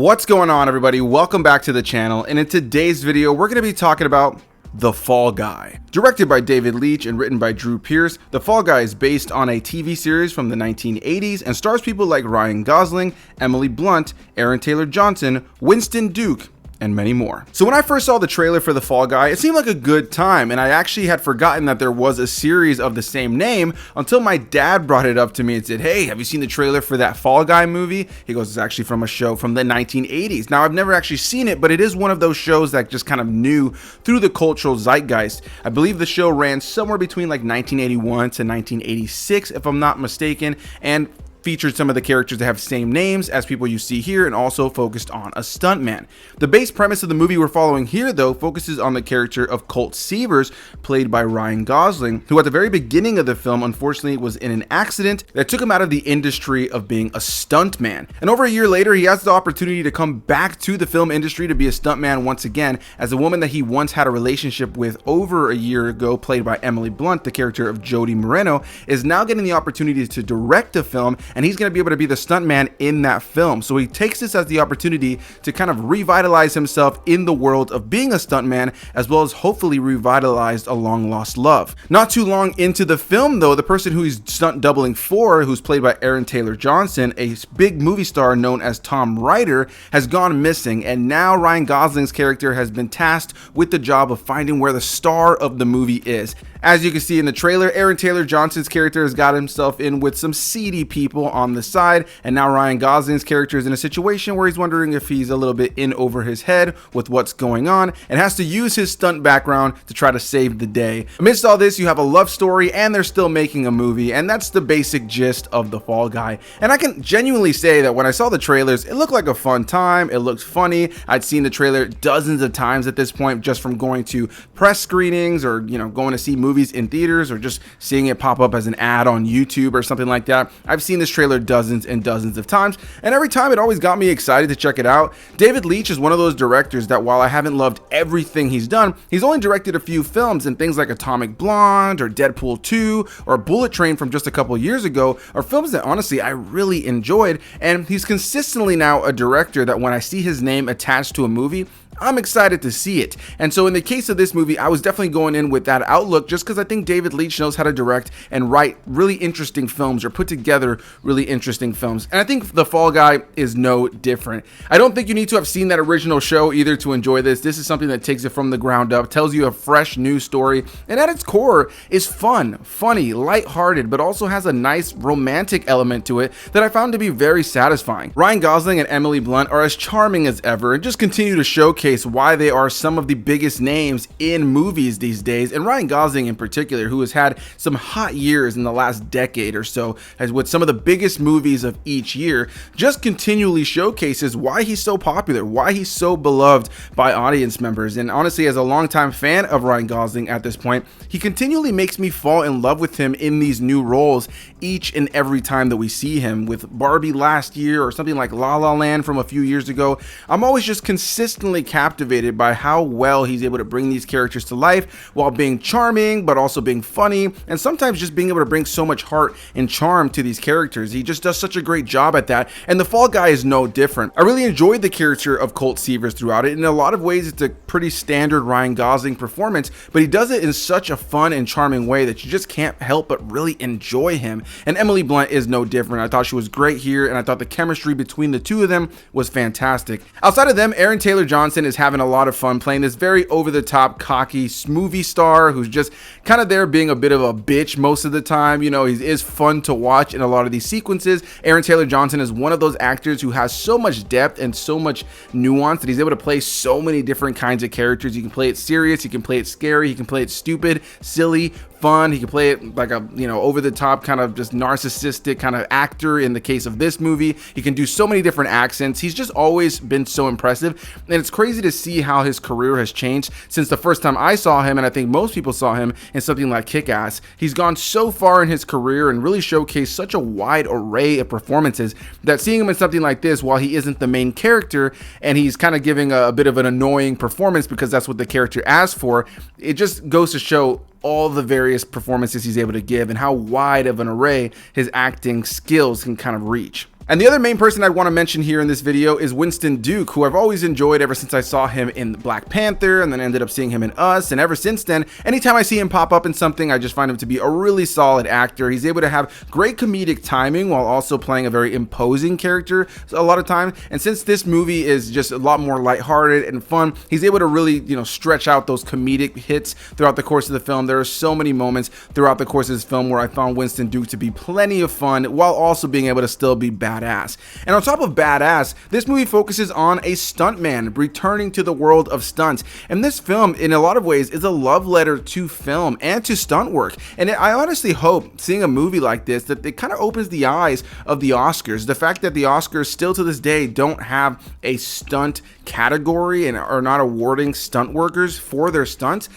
What's going on, everybody? Welcome back to the channel, and in today's video we're going to be talking about The Fall Guy. Directed by David Leitch and written by Drew Pearce, The Fall Guy is based on a TV series from the 1980s and stars people like Ryan Gosling, Emily Blunt, Aaron Taylor-Johnson, Winston Duke, and many more. So when I first saw the trailer for The Fall Guy, it seemed like a good time, and I actually had forgotten that there was a series of the same name until my dad brought it up to me and said, "Hey, have you seen the trailer for that Fall Guy movie?" He goes, "It's actually from a show from the 1980s. Now, I've never actually seen it, but it is one of those shows that just kind of knew through the cultural zeitgeist. I believe the show ran somewhere between like 1981 to 1986, if I'm not mistaken, and featured some of the characters that have same names as people you see here, and also focused on a stuntman. The base premise of the movie we're following here, though, focuses on the character of Colt Seavers, played by Ryan Gosling, who at the very beginning of the film unfortunately was in an accident that took him out of the industry of being a stuntman. And over a year later, he has the opportunity to come back to the film industry to be a stuntman once again, as a woman that he once had a relationship with over a year ago, played by Emily Blunt, the character of Jody Moreno, is now getting the opportunity to direct a film, and he's going to be able to be the stuntman in that film. So he takes this as the opportunity to kind of revitalize himself in the world of being a stuntman, as well as hopefully revitalize a long lost love. Not too long into the film, though, the person who he's stunt doubling for, who's played by Aaron Taylor-Johnson, a big movie star known as Tom Ryder, has gone missing, and now Ryan Gosling's character has been tasked with the job of finding where the star of the movie is. As you can see in the trailer, Aaron Taylor-Johnson's character has got himself in with some seedy people on the side, and now Ryan Gosling's character is in a situation where he's wondering if he's a little bit in over his head with what's going on, and has to use his stunt background to try to save the day. Amidst all this, you have a love story, and they're still making a movie, and that's the basic gist of The Fall Guy. And I can genuinely say that when I saw the trailers, it looked like a fun time. It looked funny. I'd seen the trailer dozens of times at this point, just from going to press screenings, or going to see movies in theaters, or just seeing it pop up as an ad on YouTube or something like that. I've seen this trailer dozens and dozens of times, and every time it always got me excited to check it out. David Leitch is one of those directors that, while I haven't loved everything he's done, he's only directed a few films, and things like Atomic Blonde or Deadpool 2 or Bullet Train from just a couple years ago are films that honestly I really enjoyed, and he's consistently now a director that when I see his name attached to a movie, I'm excited to see it. And so in the case of this movie, I was definitely going in with that outlook, just because I think David Leitch knows how to direct and write really interesting films, or put together really interesting films. And I think The Fall Guy is no different. I don't think you need to have seen that original show either to enjoy this. This is something that takes it from the ground up, tells you a fresh new story, and at its core is fun, funny, lighthearted, but also has a nice romantic element to it that I found to be very satisfying. Ryan Gosling and Emily Blunt are as charming as ever, and just continue to showcase why they are some of the biggest names in movies these days. And Ryan Gosling in particular, who has had some hot years in the last decade or so, as with some of the biggest movies of each year, just continually showcases why he's so popular, why he's so beloved by audience members. And honestly, as a longtime fan of Ryan Gosling at this point, he continually makes me fall in love with him in these new roles each and every time that we see him. With Barbie last year, or something like La La Land from a few years ago, I'm always just consistently captivated by how well he's able to bring these characters to life while being charming, but also being funny, and sometimes just being able to bring so much heart and charm to these characters. He just does such a great job at that, and The Fall Guy is no different. I really enjoyed the character of Colt Seavers throughout it. In a lot of ways, it's a pretty standard Ryan Gosling performance, but he does it in such a fun and charming way that you just can't help but really enjoy him. And Emily Blunt is no different. I thought she was great here, and I thought the chemistry between the two of them was fantastic. Outside of them, Aaron Taylor-Johnson is having a lot of fun playing this very over-the-top, cocky movie star who's just kind of there being a bit of a bitch most of the time. He is fun to watch in a lot of these sequences. Aaron Taylor-Johnson is one of those actors who has so much depth and so much nuance that he's able to play so many different kinds of characters. You can play it serious, you can play it scary, you can play it stupid, silly, fun. He can play it like a over the top kind of just narcissistic kind of actor. In the case of this movie, he can do so many different accents. He's just always been so impressive, and it's crazy to see how his career has changed since the first time I saw him, and I think most people saw him in something like Kick-Ass. He's gone so far in his career and really showcased such a wide array of performances that seeing him in something like this, while he isn't the main character and he's kind of giving a bit of an annoying performance because that's what the character asked for, it just goes to show all the various performances he's able to give and how wide of an array his acting skills can kind of reach. And the other main person I'd want to mention here in this video is Winston Duke, who I've always enjoyed ever since I saw him in Black Panther, and then ended up seeing him in Us, and ever since then, anytime I see him pop up in something, I just find him to be a really solid actor. He's able to have great comedic timing while also playing a very imposing character a lot of time, and since this movie is just a lot more lighthearted and fun, he's able to really, stretch out those comedic hits throughout the course of the film. There are so many moments throughout the course of this film where I found Winston Duke to be plenty of fun while also being able to still be badass. And on top of badass, this movie focuses on a stuntman returning to the world of stunts. And this film, in a lot of ways, is a love letter to film and to stunt work. And I honestly hope, seeing a movie like this, that it kind of opens the eyes of the Oscars. The fact that the Oscars still to this day don't have a stunt category and are not awarding stunt workers for their stunts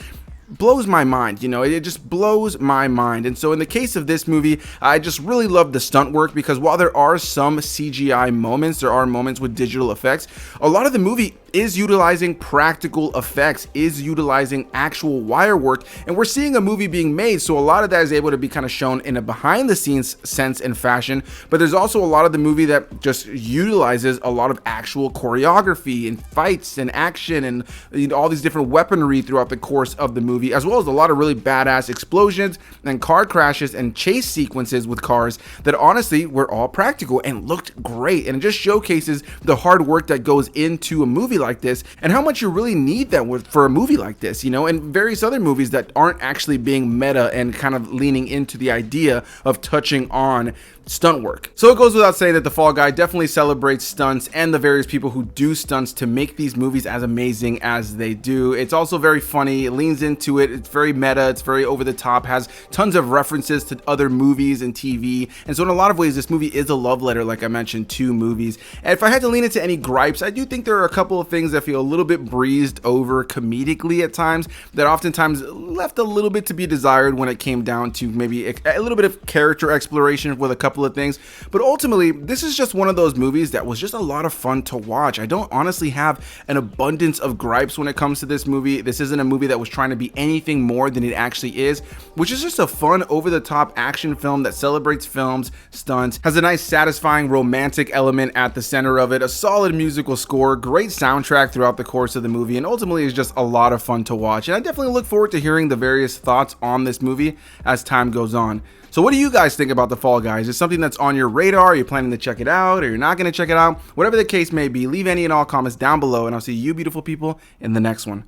blows my mind. It just blows my mind. And so in the case of this movie, I just really love the stunt work, because while there are some CGI moments, there are moments with digital effects, a lot of the movie is utilizing practical effects, is utilizing actual wire work, and we're seeing a movie being made, so a lot of that is able to be kind of shown in a behind the scenes sense and fashion. But there's also a lot of the movie that just utilizes a lot of actual choreography and fights and action and all these different weaponry throughout the course of the movie, as well as a lot of really badass explosions and car crashes and chase sequences with cars that honestly were all practical and looked great. And it just showcases the hard work that goes into a movie like this, and how much you really need that for a movie like this, and various other movies that aren't actually being meta and kind of leaning into the idea of touching on stunt work. So it goes without saying that The Fall Guy definitely celebrates stunts and the various people who do stunts to make these movies as amazing as they do. It's also very funny, it leans into it, it's very meta, it's very over the top, has tons of references to other movies and TV, and so in a lot of ways this movie is a love letter, like I mentioned, to movies. And if I had to lean into any gripes, I do think there are a couple of things that feel a little bit breezed over comedically at times, that oftentimes left a little bit to be desired when it came down to maybe a little bit of character exploration with a couple of things. But ultimately, this is just one of those movies that was just a lot of fun to watch. I don't honestly have an abundance of gripes when it comes to this movie. This isn't a movie that was trying to be anything more than it actually is, which is just a fun, over-the-top action film that celebrates films, stunts, has a nice, satisfying, romantic element at the center of it, a solid musical score, great soundtrack throughout the course of the movie, and ultimately is just a lot of fun to watch. And I definitely look forward to hearing the various thoughts on this movie as time goes on. So what do you guys think about The Fall Guy? Is it something that's on your radar? Are you planning to check it out, or you're not going to check it out? Whatever the case may be, leave any and all comments down below, and I'll see you beautiful people in the next one.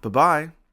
Bye-bye.